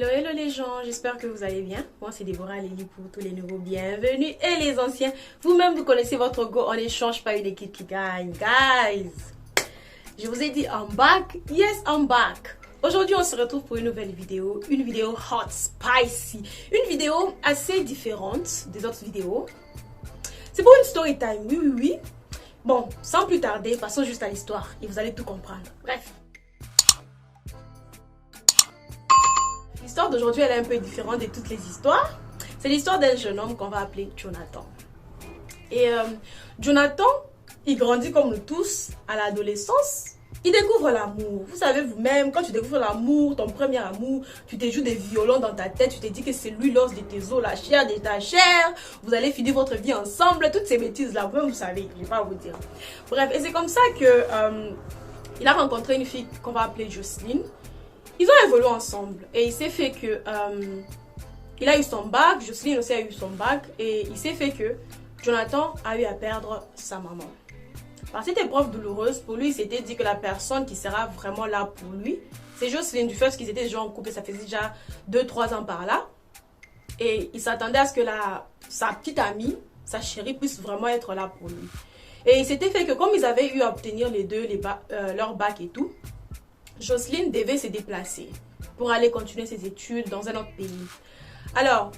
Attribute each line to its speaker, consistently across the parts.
Speaker 1: Hello les gens, j'espère que vous allez bien. Moi c'est Déborah Lily pour tous les nouveaux bienvenus et les anciens. Vous-même vous connaissez votre go, on n'échange pas une équipe qui gagne. Guys, je vous ai dit I'm back, yes I'm back. Aujourd'hui on se retrouve pour une nouvelle vidéo, une vidéo hot, spicy. Une vidéo assez différente des autres vidéos. C'est pour une story time, oui. Bon, sans plus tarder, passons juste à l'histoire et vous allez tout comprendre. Bref. L'histoire d'aujourd'hui, elle est un peu différente de toutes les histoires. C'est l'histoire d'un jeune homme qu'on va appeler Jonathan. Et Jonathan, il grandit comme nous tous à l'adolescence. Il découvre l'amour. Vous savez vous-même, quand tu découvres l'amour, ton premier amour, tu te joues des violons dans ta tête, tu te dis que c'est lui l'os de tes os, la chair de ta chair. Vous allez finir votre vie ensemble, toutes ces bêtises-là, vous savez, je ne vais pas vous dire. Bref, et c'est comme ça que il a rencontré une fille qu'on va appeler Jocelyne. Ils ont évolué ensemble et il s'est fait que il a eu son bac, Jocelyne aussi a eu son bac et il s'est fait que Jonathan a eu à perdre sa maman. Par cette épreuve douloureuse, pour lui, il s'était dit que la personne qui sera vraiment là pour lui, c'est Jocelyne, du fait qu'ils étaient déjà en couple, ça faisait déjà 2-3 ans par là. Et il s'attendait à ce que sa petite amie, sa chérie, puisse vraiment être là pour lui. Et il s'était fait que comme ils avaient eu à obtenir les deux leur bac et tout, Jocelyne devait se déplacer pour aller continuer ses études dans un autre pays. Alors,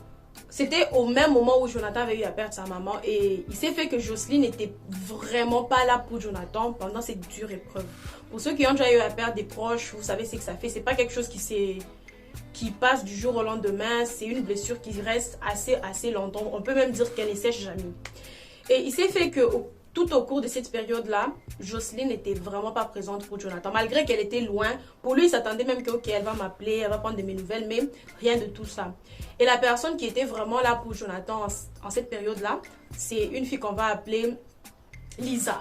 Speaker 1: c'était au même moment où Jonathan avait eu à perdre sa maman et il s'est fait que Jocelyne n'était vraiment pas là pour Jonathan pendant cette dure épreuve. Pour ceux qui ont déjà eu à perdre des proches, vous savez ce que ça fait. C'est pas quelque chose qui passe du jour au lendemain. C'est une blessure qui reste assez longtemps. On peut même dire qu'elle ne sèche jamais. Et il s'est fait que tout au cours de cette période-là, Jocelyne n'était vraiment pas présente pour Jonathan. Malgré qu'elle était loin, pour lui, il s'attendait même que, ok, elle va m'appeler, elle va prendre de mes nouvelles, mais rien de tout ça. Et la personne qui était vraiment là pour Jonathan en cette période-là, c'est une fille qu'on va appeler Lisa.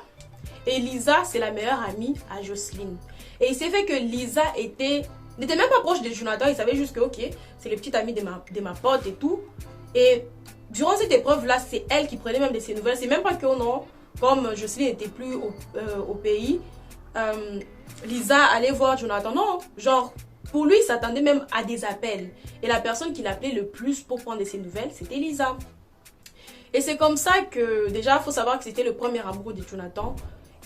Speaker 1: Et Lisa, c'est la meilleure amie à Jocelyne. Et il s'est fait que Lisa n'était même pas proche de Jonathan, il savait juste que, ok, c'est le petit ami de ma pote et tout. Et durant cette épreuve-là, c'est elle qui prenait même de ses nouvelles. C'est même pas que non. Comme Jocelyne n'était plus au pays, Lisa allait voir Jonathan. Non, genre, pour lui, il s'attendait même à des appels. Et la personne qui l'appelait le plus pour prendre de ses nouvelles, c'était Lisa. Et c'est comme ça que, déjà, il faut savoir que c'était le premier amoureux de Jonathan.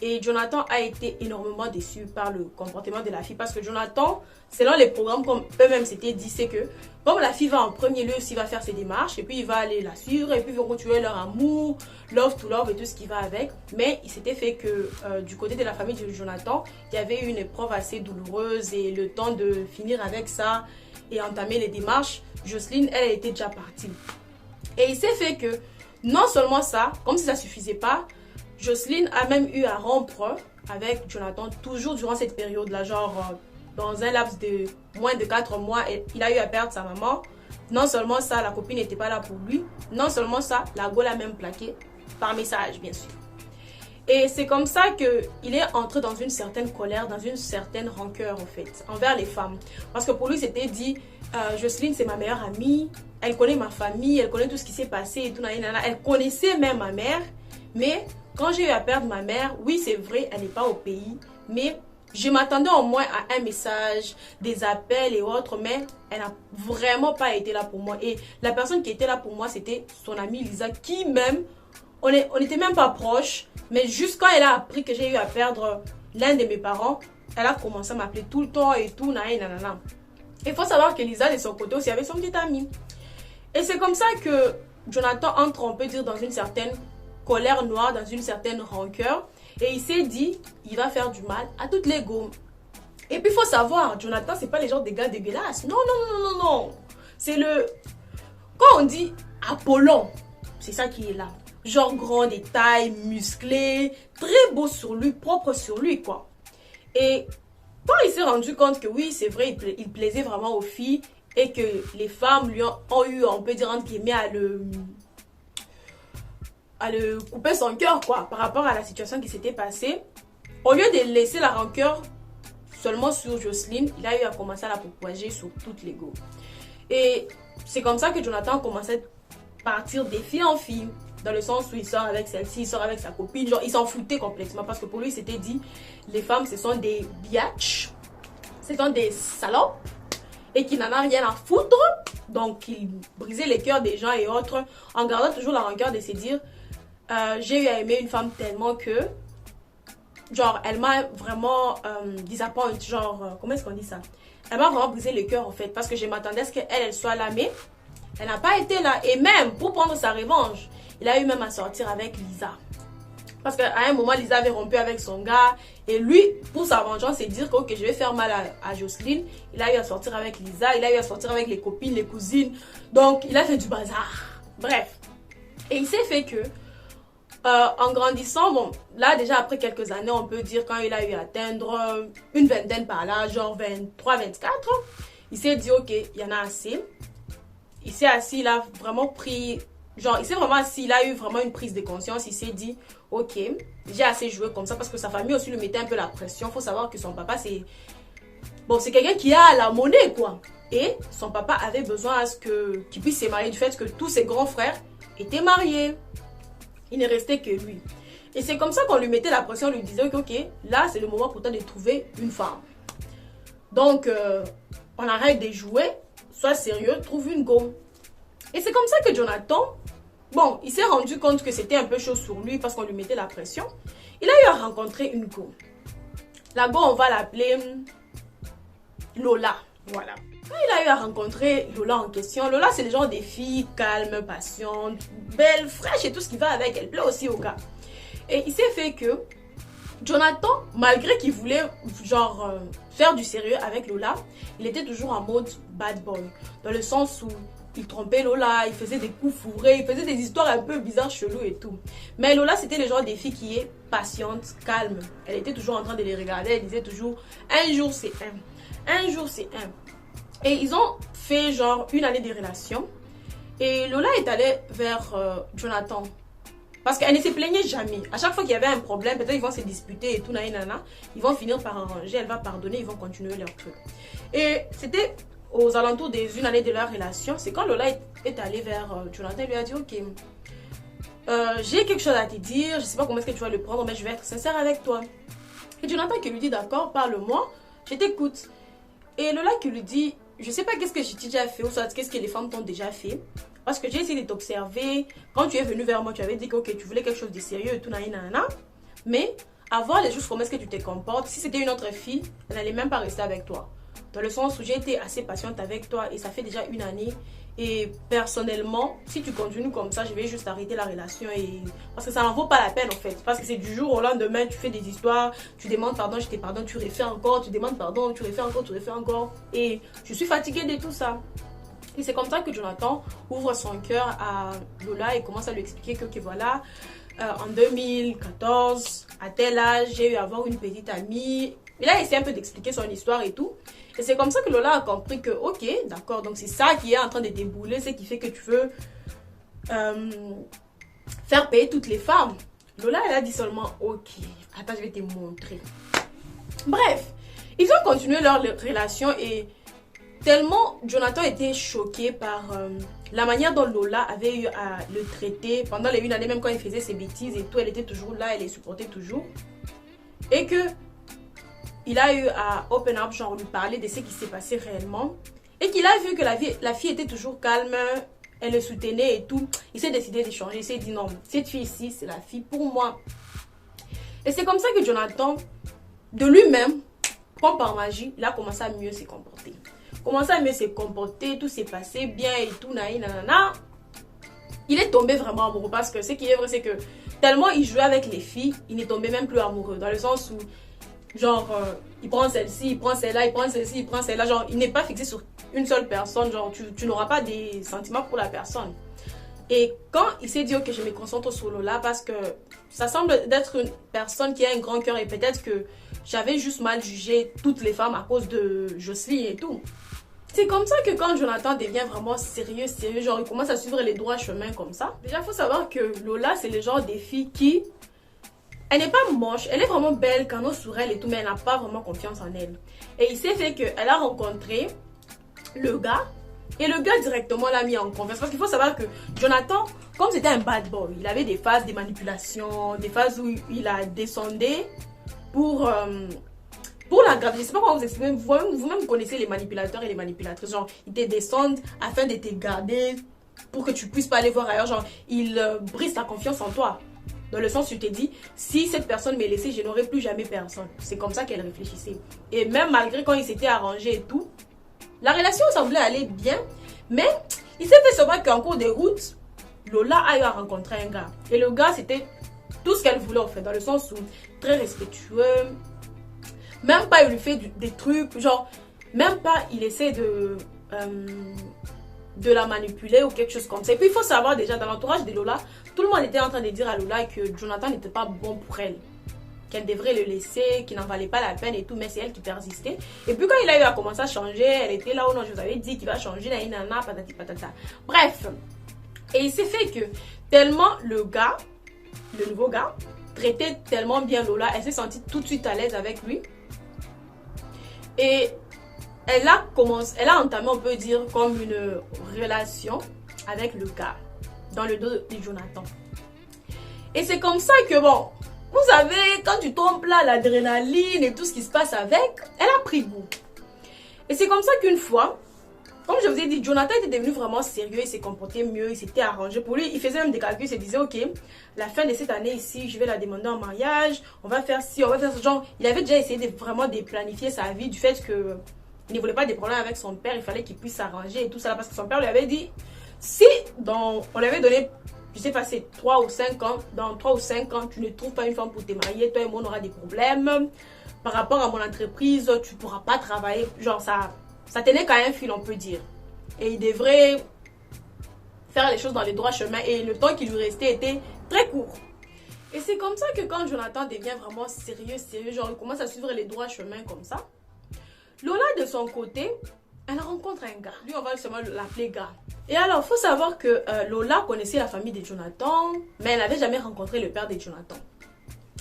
Speaker 1: Et Jonathan a été énormément déçu par le comportement de la fille. Parce que Jonathan, selon les programmes comme eux-mêmes s'étaient dit, c'est que comme la fille va en premier lieu, il va faire ses démarches. Et puis il va aller la suivre. Et puis ils vont continuer leur amour, love to love et tout ce qui va avec. Mais il s'était fait que du côté de la famille de Jonathan, il y avait eu une épreuve assez douloureuse. Et le temps de finir avec ça et entamer les démarches, Jocelyne, elle était déjà partie. Et il s'est fait que non seulement ça, comme si ça ne suffisait pas, Jocelyne a même eu à rompre avec Jonathan toujours durant cette période-là, genre dans un laps de moins de 4 mois, il a eu à perdre sa maman. Non seulement ça, la copine n'était pas là pour lui, non seulement ça, la go l'a même plaqué par message, bien sûr. Et c'est comme ça qu'il est entré dans une certaine colère, dans une certaine rancœur en fait, envers les femmes. Parce que pour lui, c'était dit, Jocelyne c'est ma meilleure amie, elle connaît ma famille, elle connaît tout ce qui s'est passé et tout, elle connaissait même ma mère, mais quand j'ai eu à perdre ma mère, oui, c'est vrai, elle n'est pas au pays, mais je m'attendais au moins à un message, des appels et autres, mais elle n'a vraiment pas été là pour moi. Et la personne qui était là pour moi, c'était son amie Lisa, qui même, on n'était même pas proches, mais juste quand elle a appris que j'ai eu à perdre l'un de mes parents, elle a commencé à m'appeler tout le temps et tout, nanana. Il faut savoir que Lisa, de son côté aussi, avait son petit ami. Et c'est comme ça que Jonathan entre, on peut dire, dans une certaine colère noire, dans une certaine rancœur. Et il s'est dit, il va faire du mal à toutes les gommes. Et puis il faut savoir, Jonathan, c'est pas les genres de gars dégueulasses. Non. C'est le... Quand on dit Apollon, c'est ça qui est là. Genre grand de taille, musclé, très beau sur lui, propre sur lui, quoi. Et quand il s'est rendu compte que oui, c'est vrai, il plaisait vraiment aux filles et que les femmes lui ont eu, on peut dire, entre guillemets, à le couper son cœur quoi par rapport à la situation qui s'était passée, au lieu de laisser la rancœur seulement sur Jocelyne, il a eu à commencer à la propager sur toutes les go. Et c'est comme ça que Jonathan commençait à partir des filles en filles, dans le sens où il sort avec celle-ci, il sort avec sa copine, genre il s'en foutait complètement parce que pour lui il s'était dit les femmes ce sont des biatchs, ce sont des salopes et qui n'en a rien à foutre. Donc, il brisait les cœurs des gens et autres en gardant toujours la rancœur de se dire j'ai eu à aimer une femme tellement que, genre, elle m'a vraiment disappoint, genre, comment est-ce qu'on dit ça? Elle m'a vraiment brisé le cœur en fait, parce que je m'attendais à ce qu'elle soit là, mais elle n'a pas été là. Et même, pour prendre sa revanche, il a eu même à sortir avec Lisa. Parce qu'à un moment, Lisa avait rompu avec son gars. Et lui, pour sa vengeance, c'est dire que ok, je vais faire mal à Jocelyne. Il a eu à sortir avec Lisa. Il a eu à sortir avec les copines, les cousines. Donc, il a fait du bazar. Bref. Et il s'est fait que, en grandissant, bon, là déjà après quelques années, on peut dire quand il a eu à atteindre une vingtaine par là, genre 23, 24, il s'est dit ok, il y en a assez. Il s'est assis, il a vraiment pris... Genre, il s'est vraiment assis, il a eu vraiment une prise de conscience. Il s'est dit, ok, j'ai assez joué comme ça parce que sa famille aussi lui mettait un peu la pression. Il faut savoir que son papa, c'est... Bon, c'est quelqu'un qui a la monnaie, quoi. Et son papa avait besoin à ce qu'il puisse se marier du fait que tous ses grands frères étaient mariés. Il ne restait que lui. Et c'est comme ça qu'on lui mettait la pression, on lui disait, ok, là, c'est le moment pour toi de trouver une femme. Donc, on arrête de jouer, sois sérieux, trouve une go. Et c'est comme ça que Jonathan, bon, il s'est rendu compte que c'était un peu chaud sur lui parce qu'on lui mettait la pression. Il a eu à rencontrer une go. La go, on va l'appeler Lola. Voilà. Quand il a eu à rencontrer Lola en question, Lola, c'est le genre des filles calmes, patientes, belles, fraîches et tout ce qui va avec. Elle plaît aussi au gars. Et il s'est fait que Jonathan, malgré qu'il voulait genre faire du sérieux avec Lola, il était toujours en mode bad boy. Dans le sens où il trompait Lola, il faisait des coups fourrés, il faisait des histoires un peu bizarres, cheloues et tout. Mais Lola, c'était le genre des filles qui est patiente, calme. Elle était toujours en train de les regarder, elle disait toujours un jour c'est un jour c'est un. Et ils ont fait genre une année de relation. Et Lola est allée vers Jonathan. Parce qu'elle ne se plaignait jamais. À chaque fois qu'il y avait un problème, peut-être ils vont se disputer et tout, nanana, ils vont finir par arranger, elle va pardonner, ils vont continuer leur truc. Et c'était aux alentours des une année de leur relation, c'est quand Lola est allée vers Jonathan, il lui a dit, ok, j'ai quelque chose à te dire, je ne sais pas comment est-ce que tu vas le prendre, mais je vais être sincère avec toi. Et Jonathan qui lui dit, d'accord, parle-moi, je t'écoute. Et Lola qui lui dit, je ne sais pas qu'est-ce que j'ai déjà fait, ou soit qu'est-ce que les femmes t'ont déjà fait. Parce que j'ai essayé de t'observer. Quand tu es venu vers moi, tu avais dit que okay, tu voulais quelque chose de sérieux et tout, nanana. Mais avoir les choses, comment est-ce que tu te comportes. Si c'était une autre fille, elle n'allait même pas rester avec toi. Dans le sens où j'ai été assez patiente avec toi et ça fait déjà une année. Et personnellement, si tu continues comme ça, je vais juste arrêter la relation. Parce que ça n'en vaut pas la peine en fait. Parce que c'est du jour au lendemain, tu fais des histoires, tu demandes pardon, je te pardonne, tu refais encore, tu demandes pardon, tu refais encore, tu refais encore. Et je suis fatiguée de tout ça. Et c'est comme ça que Jonathan ouvre son cœur à Lola et commence à lui expliquer que voilà, en 2014, à tel âge, j'ai eu à avoir une petite amie. Il a essayé un peu d'expliquer son histoire et tout. Et c'est comme ça que Lola a compris que, ok, d'accord, donc c'est ça qui est en train de débouler, c'est qui fait que tu veux faire payer toutes les femmes. Lola, elle a dit seulement, ok, attends, je vais te montrer. Bref, ils ont continué leur relation et tellement Jonathan était choqué par la manière dont Lola avait eu à le traiter pendant les une année, même quand il faisait ses bêtises et tout, elle était toujours là, elle les supportait toujours. Et que il a eu à open up, genre lui parler de ce qui s'est passé réellement. Et qu'il a vu que la fille était toujours calme, elle le soutenait et tout. Il s'est décidé d'échanger, il s'est dit non, cette fille-ci, c'est la fille pour moi. Et c'est comme ça que Jonathan, de lui-même, comme par magie, il a commencé à mieux se comporter. Commencé à mieux se comporter, tout s'est passé bien et tout, nanana. Il est tombé vraiment amoureux parce que ce qui est vrai, c'est que tellement il jouait avec les filles, il n'est tombé même plus amoureux. Dans le sens où, genre, il prend celle-ci, il prend celle-là, il prend celle-ci, il prend celle-là. Genre, il n'est pas fixé sur une seule personne. Genre, tu n'auras pas des sentiments pour la personne. Et quand il s'est dit, ok, je me concentre sur Lola parce que ça semble d'être une personne qui a un grand cœur et peut-être que j'avais juste mal jugé toutes les femmes à cause de Jocelyne et tout. C'est comme ça que quand Jonathan devient vraiment sérieux, genre il commence à suivre les droits chemins comme ça. Déjà, il faut savoir que Lola, c'est le genre des filles qui... Elle n'est pas moche, elle est vraiment belle quand on sur elle et tout, mais elle n'a pas vraiment confiance en elle. Et il s'est fait qu'elle a rencontré le gars, et le gars directement l'a mis en confiance. Parce qu'il faut savoir que Jonathan, comme c'était un bad boy, il avait des phases de manipulation, des phases où il a descendu pour Pour la garder, je ne sais pas comment vous expliquer, vous-même connaissez les manipulateurs et les manipulatrices. Genre, ils te descendent afin de te garder pour que tu puisses pas aller voir ailleurs. Genre, ils brisent ta confiance en toi. Dans le sens où tu te dis, si cette personne m'est laissée, je n'aurai plus jamais personne. C'est comme ça qu'elle réfléchissait. Et même malgré quand ils s'étaient arrangés et tout, la relation semblait aller bien. Mais il s'est fait savoir qu'en cours de route, Lola a eu à rencontrer un gars. Et le gars, c'était tout ce qu'elle voulait en fait. Dans le sens où, très respectueux. Même pas il lui fait des trucs. Genre, même pas il essaie de la manipuler ou quelque chose comme ça. Et puis il faut savoir déjà, dans l'entourage de Lola, tout le monde était en train de dire à Lola que Jonathan n'était pas bon pour elle, qu'elle devrait le laisser, qu'il n'en valait pas la peine et tout, mais c'est elle qui persistait. Et puis quand il a eu à commencer à changer, elle était là où non, je vous avais dit qu'il va changer, nana, patati patata. Bref, et il s'est fait que tellement le gars, le nouveau gars, traitait tellement bien Lola, elle s'est sentie tout de suite à l'aise avec lui. Et elle a entamé, on peut dire, comme une relation avec le gars, dans le dos de Jonathan. Et c'est comme ça que, bon, vous savez, quand tu tombes là, l'adrénaline et tout ce qui se passe avec, elle a pris goût. Et c'est comme ça qu'une fois, comme je vous ai dit, Jonathan était devenu vraiment sérieux, il s'est comporté mieux, il s'était arrangé. Pour lui, il faisait même des calculs, il se disait, ok, la fin de cette année ici, je vais la demander en mariage, on va faire ci, on va faire ce genre. Il avait déjà essayé vraiment de planifier sa vie, du fait que il ne voulait pas des problèmes avec son père, il fallait qu'il puisse s'arranger et tout ça, parce que son père lui avait dit, si on lui avait donné, je sais pas, c'est 3 ou 5 ans, dans 3 ou 5 ans, tu ne trouves pas une femme pour te marier, toi et moi on aura des problèmes. Par rapport à mon entreprise, tu ne pourras pas travailler, genre ça tenait qu'à un fil, on peut dire. Et il devrait faire les choses dans les droits chemins, et le temps qui lui restait était très court. Et c'est comme ça que quand Jonathan devient vraiment sérieux, genre il commence à suivre les droits chemins comme ça, Lola, de son côté, elle rencontre un gars. Lui, on va seulement l'appeler gars. Et alors, il faut savoir que Lola connaissait la famille de Jonathan, mais elle n'avait jamais rencontré le père de Jonathan.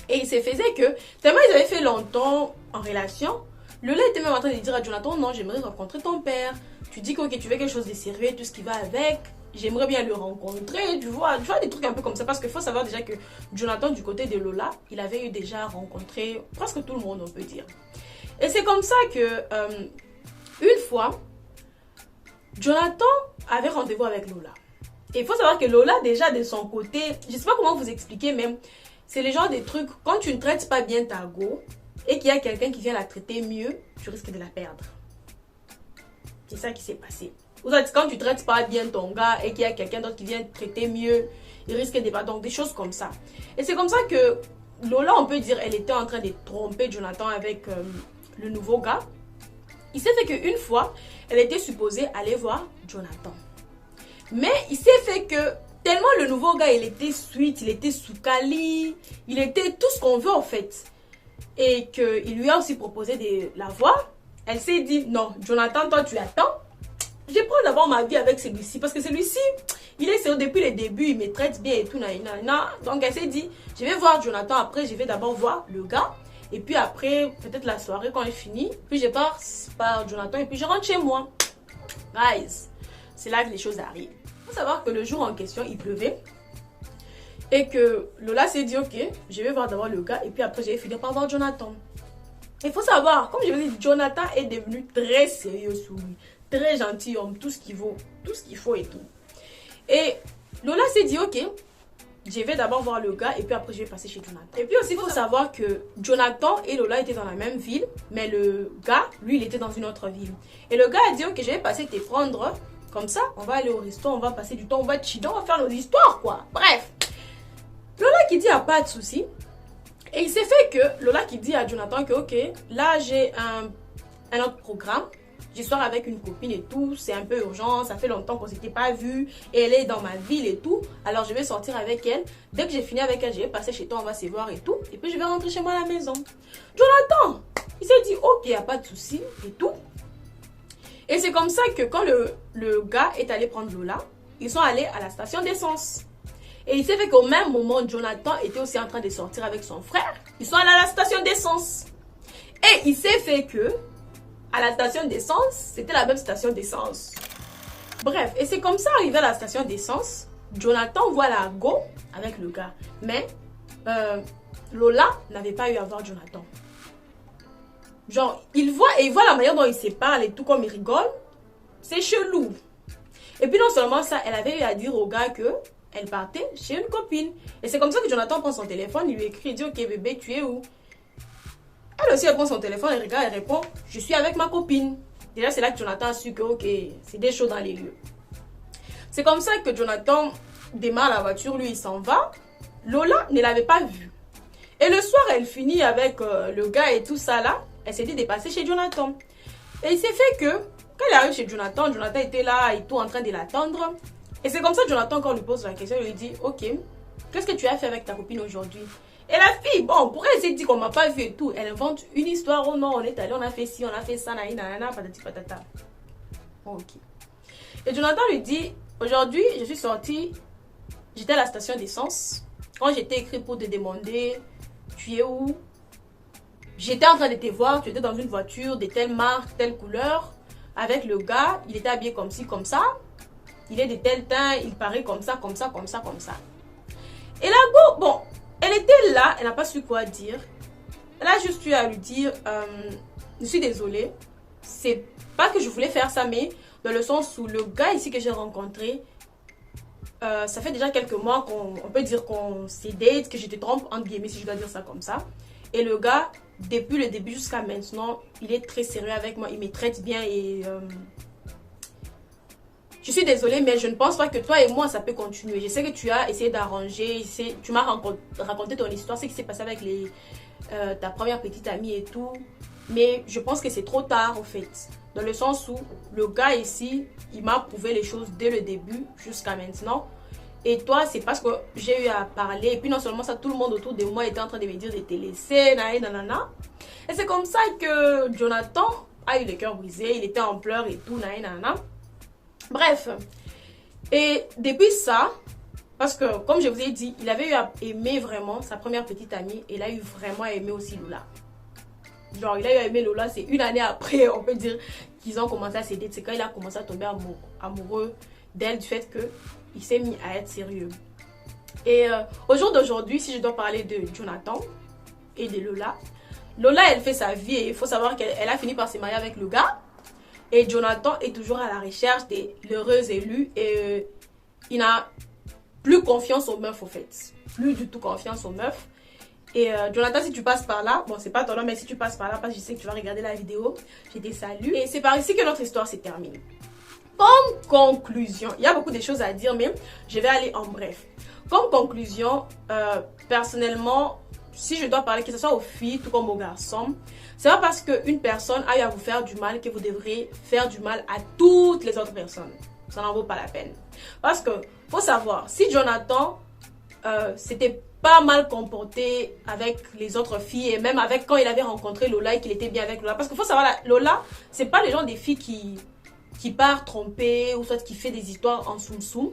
Speaker 1: Et il se faisait que, tellement ils avaient fait longtemps en relation, Lola était même en train de dire à Jonathan, non, j'aimerais rencontrer ton père. Tu dis que okay, tu veux quelque chose de sérieux, tout ce qui va avec. J'aimerais bien le rencontrer, tu vois, des trucs un peu comme ça. Parce qu'il faut savoir déjà que Jonathan, du côté de Lola, il avait eu déjà rencontré presque tout le monde, on peut dire. Et c'est comme ça que, une fois, Jonathan avait rendez-vous avec Lola. Et il faut savoir que Lola, déjà de son côté, je ne sais pas comment vous expliquer, mais c'est le genre de trucs, quand tu ne traites pas bien ta go, et qu'il y a quelqu'un qui vient la traiter mieux, tu risques de la perdre. C'est ça qui s'est passé. Quand tu ne traites pas bien ton gars, et qu'il y a quelqu'un d'autre qui vient te traiter mieux, il risque de battre. Donc des choses comme ça. Et c'est comme ça que Lola, on peut dire, elle était en train de tromper Jonathan avec le nouveau gars. Il s'est fait qu'une fois, elle était supposée aller voir Jonathan. Mais il s'est fait que tellement le nouveau gars, il était sweet, il était soukali, il était tout ce qu'on veut en fait. Et qu'il lui a aussi proposé de la voir. Elle s'est dit, non, Jonathan, toi tu attends. Je prends d'abord ma vie avec celui-ci. Parce que celui-ci, il est sérieux depuis le début, il me traite bien et tout. Donc elle s'est dit, je vais voir Jonathan, après je vais d'abord voir le gars. Et puis après, peut-être la soirée quand elle finit, puis je pars par Jonathan et puis je rentre chez moi. Guys, c'est là que les choses arrivent. Il faut savoir que le jour en question, il pleuvait. Et que Lola s'est dit, ok, je vais voir d'abord le gars et puis après je vais finir par voir Jonathan. Il faut savoir, comme je vous dis, Jonathan est devenu très sérieux sur lui. Très gentilhomme, tout ce qu'il faut et tout. Et Lola s'est dit, ok, je vais d'abord voir le gars et puis après je vais passer chez Jonathan. Et puis aussi, il faut savoir que Jonathan et Lola étaient dans la même ville, mais le gars, lui, il était dans une autre ville. Et le gars a dit, ok, je vais passer te prendre, comme ça, on va aller au resto, on va passer du temps, on va chiller, on va faire nos histoires, quoi. Bref. Lola qui dit, pas de souci. Et il s'est fait que Lola qui dit à Jonathan que, ok, là j'ai un autre programme. Je sors avec une copine et tout, c'est un peu urgent, ça fait longtemps qu'on ne s'était pas vu, et elle est dans ma ville et tout, alors je vais sortir avec elle. Dès que j'ai fini avec elle, je vais passer chez toi, on va se voir et tout, et puis je vais rentrer chez moi à la maison. Jonathan, il s'est dit, ok, il n'y a pas de souci et tout. Et c'est comme ça que quand le gars est allé prendre Lola, ils sont allés à la station d'essence. Et il s'est fait qu'au même moment, Jonathan était aussi en train de sortir avec son frère. Ils sont allés à la station d'essence. Et il s'est fait que à la station d'essence, c'était la même station d'essence. Bref, et c'est comme ça, arrivé à la station d'essence, Jonathan voit la go avec le gars. Mais Lola n'avait pas eu à voir Jonathan. Genre, il voit la manière dont il se parle et tout, comme il rigole. C'est chelou. Et puis non seulement ça, elle avait eu à dire au gars que elle partait chez une copine. Et c'est comme ça que Jonathan prend son téléphone, il lui écrit, il dit, ok bébé, tu es où? Elle aussi, elle prend son téléphone, elle regarde, elle répond, je suis avec ma copine. Déjà, c'est là que Jonathan a su que, ok, c'est des choses dans les lieux. C'est comme ça que Jonathan démarre la voiture, lui, il s'en va. Lola ne l'avait pas vu. Et le soir, elle finit avec le gars et tout ça là. Elle s'est dit de passer chez Jonathan. Et il s'est fait que, quand elle arrive chez Jonathan, Jonathan était là et tout en train de l'attendre. Et c'est comme ça que Jonathan, quand on lui pose la question, il lui dit, ok, qu'est-ce que tu as fait avec ta copine aujourd'hui? Et la fille, bon, pour elle, elle s'est dit qu'on m'a pas vu et tout. Elle invente une histoire, oh non, on est allé, on a fait ci, on a fait ça, nanana, patati patata. Ok. Et Jonathan lui dit, aujourd'hui, je suis sortie, j'étais à la station d'essence. Quand j'étais écrit pour te demander, tu es où? J'étais en train de te voir, tu étais dans une voiture de telle marque, telle couleur, avec le gars, il était habillé comme ci, comme ça. Il est de tel teint, il paraît comme ça, comme ça, comme ça, comme ça. Et la go, bon, elle était là, elle n'a pas su quoi dire. Elle a juste eu à lui dire, je suis désolée, c'est pas que je voulais faire ça, mais dans le sens où le gars ici que j'ai rencontré, ça fait déjà quelques mois qu'on peut dire qu'on s'est date, que je te trompe, entre guillemets, si je dois dire ça comme ça. Et le gars, depuis le début jusqu'à maintenant, il est très sérieux avec moi, il me traite bien et... je suis désolée, mais je ne pense pas que toi et moi, ça peut continuer. Je sais que tu as essayé d'arranger, tu m'as raconté ton histoire, ce qui s'est passé avec ta première petite amie et tout. Mais je pense que c'est trop tard, au fait. Dans le sens où le gars ici, il m'a prouvé les choses dès le début jusqu'à maintenant. Et toi, c'est parce que j'ai eu à parler. Et puis non seulement ça, tout le monde autour de moi était en train de me dire de te laisser, nanana. Et c'est comme ça que Jonathan a eu le cœur brisé. Il était en pleurs et tout, nanana. Bref, et depuis ça, parce que comme je vous ai dit, il avait eu à aimer vraiment sa première petite amie et il a eu vraiment à aimer aussi Lola. Genre, il a eu à aimer Lola, c'est une année après, on peut dire qu'ils ont commencé à s'aider. C'est quand il a commencé à tomber amoureux d'elle, du fait qu'il s'est mis à être sérieux. Et au jour d'aujourd'hui, si je dois parler de Jonathan et de Lola, Lola, elle fait sa vie et il faut savoir qu'elle a fini par se marier avec le gars. Et Jonathan est toujours à la recherche de l'heureuse élue et il n'a plus confiance aux meufs, au fait. Plus du tout confiance aux meufs. Et Jonathan, si tu passes par là, bon, c'est pas ton nom, mais si tu passes par là, parce que je sais que tu vas regarder la vidéo, je te salue. Et c'est par ici que notre histoire se termine. Comme conclusion, il y a beaucoup de choses à dire, mais je vais aller en bref. Comme conclusion, personnellement, si je dois parler, que ce soit aux filles, tout comme aux garçons, c'est pas parce qu'une personne a eu à vous faire du mal que vous devrez faire du mal à toutes les autres personnes. Ça n'en vaut pas la peine. Parce que, faut savoir, si Jonathan s'était pas mal comporté avec les autres filles, et même avec quand il avait rencontré Lola et qu'il était bien avec Lola, parce qu'il faut savoir, Lola, c'est pas les gens des filles qui part tromper ou soit qui fait des histoires en soum-soum,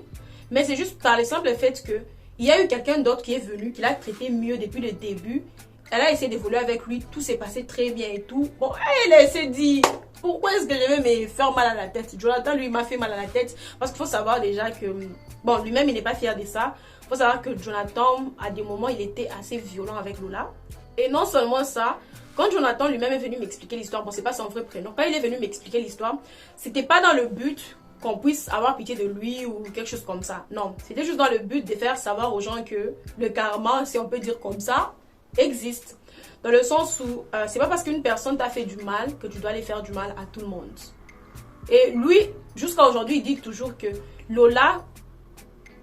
Speaker 1: mais c'est juste par le simple fait que il y a eu quelqu'un d'autre qui est venu, qui l'a traité mieux depuis le début. Elle a essayé d'évoluer avec lui, tout s'est passé très bien et tout. Bon, elle s'est dit, pourquoi est-ce que je vais me faire mal à la tête? Jonathan, lui, m'a fait mal à la tête. Parce qu'il faut savoir déjà que, bon, lui-même, il n'est pas fier de ça. Il faut savoir que Jonathan, à des moments, il était assez violent avec Lola. Et non seulement ça, quand Jonathan lui-même est venu m'expliquer l'histoire, bon, c'est pas son vrai prénom. Quand il est venu m'expliquer l'histoire, c'était pas dans le but qu'on puisse avoir pitié de lui ou quelque chose comme ça. Non, c'était juste dans le but de faire savoir aux gens que le karma, si on peut dire comme ça, existe. Dans le sens où c'est pas parce qu'une personne t'a fait du mal que tu dois aller faire du mal à tout le monde. Et lui, jusqu'à aujourd'hui, il dit toujours que Lola,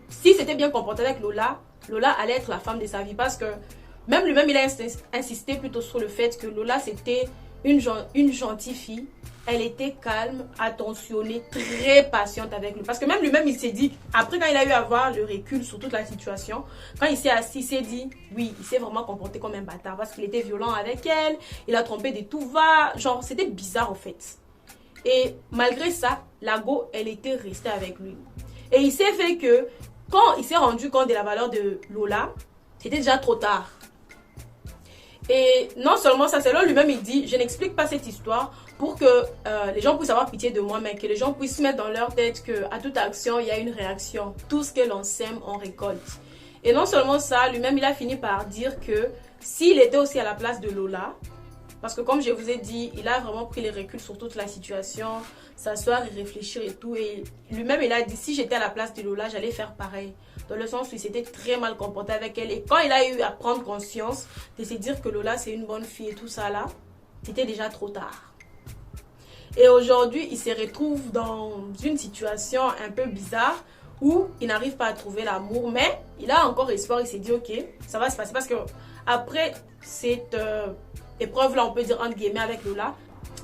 Speaker 1: si c'était bien comporté avec Lola, Lola allait être la femme de sa vie. Parce que même lui-même, il a insisté plutôt sur le fait que Lola, c'était une gentille fille. Elle était calme, attentionnée, très patiente avec lui. Parce que même lui-même, il s'est dit, après quand il a eu à voir le recul sur toute la situation, quand il s'est assis, il s'est dit, oui, il s'est vraiment comporté comme un bâtard. Parce qu'il était violent avec elle, il a trompé de tout va. Genre, c'était bizarre en fait. Et malgré ça, la go, elle était restée avec lui. Et il s'est fait que, quand il s'est rendu compte de la valeur de Lola, c'était déjà trop tard. Et non seulement ça, c'est là lui-même il dit, je n'explique pas cette histoire pour que les gens puissent avoir pitié de moi, mais que les gens puissent mettre dans leur tête qu'à toute action, il y a une réaction. Tout ce que l'on sème, on récolte. Et non seulement ça, lui-même il a fini par dire que s'il était aussi à la place de Lola, Parce que comme je vous ai dit, il a vraiment pris les reculs sur toute la situation, s'asseoir et réfléchir et tout. Et lui-même, il a dit, si j'étais à la place de Lola, j'allais faire pareil. Dans le sens où il s'était très mal comporté avec elle. Et quand il a eu à prendre conscience de se dire que Lola, c'est une bonne fille et tout ça là, c'était déjà trop tard. Et aujourd'hui, il se retrouve dans une situation un peu bizarre où il n'arrive pas à trouver l'amour. Mais il a encore espoir, il s'est dit, ok, ça va se passer. Parce que après cette épreuve-là, on peut dire entre guillemets avec Lola,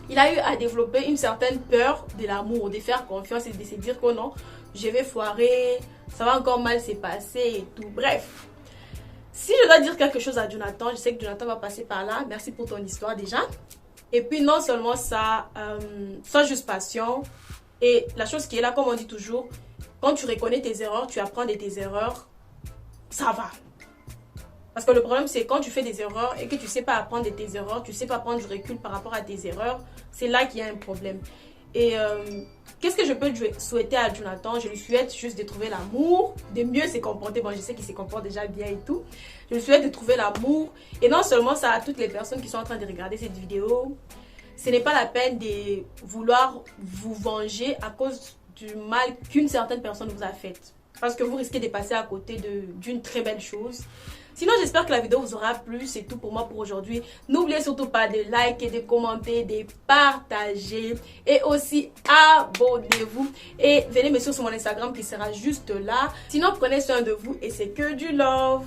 Speaker 1: il a eu à développer une certaine peur de l'amour, de faire confiance et de se dire que non, je vais foirer, ça va encore mal se passer et tout. Bref, si je dois dire quelque chose à Jonathan, je sais que Jonathan va passer par là. Merci pour ton histoire déjà. Et puis non seulement ça, sois juste patient. Et la chose qui est là, comme on dit toujours, quand tu reconnais tes erreurs, tu apprends de tes erreurs, ça va. Parce que le problème, c'est quand tu fais des erreurs et que tu ne sais pas apprendre de tes erreurs, tu ne sais pas prendre du recul par rapport à tes erreurs, c'est là qu'il y a un problème. Et qu'est-ce que je peux souhaiter à Jonathan? Je lui souhaite juste de trouver l'amour, de mieux se comporter. Bon, je sais qu'il se comporte déjà bien et tout. Je lui souhaite de trouver l'amour. Et non seulement ça, à toutes les personnes qui sont en train de regarder cette vidéo, ce n'est pas la peine de vouloir vous venger à cause du mal qu'une certaine personne vous a fait. Parce que vous risquez de passer à côté d'une très belle chose. Sinon, j'espère que la vidéo vous aura plu. C'est tout pour moi pour aujourd'hui. N'oubliez surtout pas de liker, de commenter, de partager. Et aussi, abonnez-vous. Et venez me suivre sur mon Instagram qui sera juste là. Sinon, prenez soin de vous et c'est que du love.